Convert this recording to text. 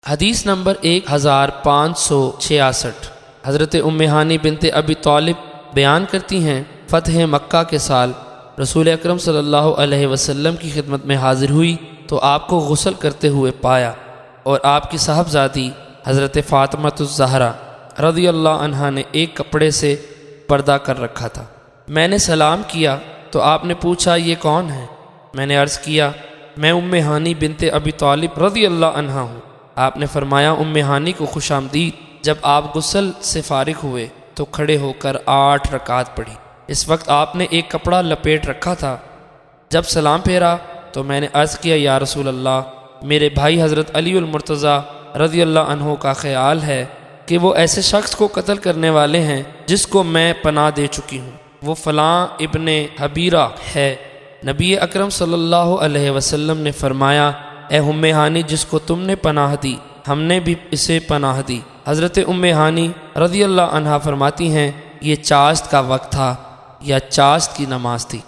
حدیث نمبر 1566۔ حضرت ام ہانی بنت ابی طالب بیان کرتی ہیں، فتح مکہ کے سال رسول اکرم صلی اللہ علیہ وسلم کی خدمت میں حاضر ہوئی تو آپ کو غسل کرتے ہوئے پایا اور آپ کی صاحبزادی حضرت فاطمۃ الزہرا رضی اللہ عنہا نے ایک کپڑے سے پردہ کر رکھا تھا۔ میں نے سلام کیا تو آپ نے پوچھا یہ کون ہے؟ میں نے عرض کیا میں ام ہانی بنت ابی طالب رضی اللہ عنہا ہوں۔ آپ نے فرمایا ام ہانی کو خوش آمدید۔ جب آپ غسل سے فارغ ہوئے تو کھڑے ہو کر 8 رکعت پڑھی۔ اس وقت آپ نے ایک کپڑا لپیٹ رکھا تھا۔ جب سلام پھیرا تو میں نے عرض کیا یا رسول اللہ، میرے بھائی حضرت علی المرتضیٰ رضی اللہ عنہ کا خیال ہے کہ وہ ایسے شخص کو قتل کرنے والے ہیں جس کو میں پناہ دے چکی ہوں، وہ فلاں ابن حبیرہ ہے۔ نبی اکرم صلی اللہ علیہ وسلم نے فرمایا اے ام ہانی، جس کو تم نے پناہ دی ہم نے بھی اسے پناہ دی۔ حضرت ام ہانی رضی اللہ عنہا فرماتی ہیں یہ چاشت کا وقت تھا یا چاشت کی نماز تھی۔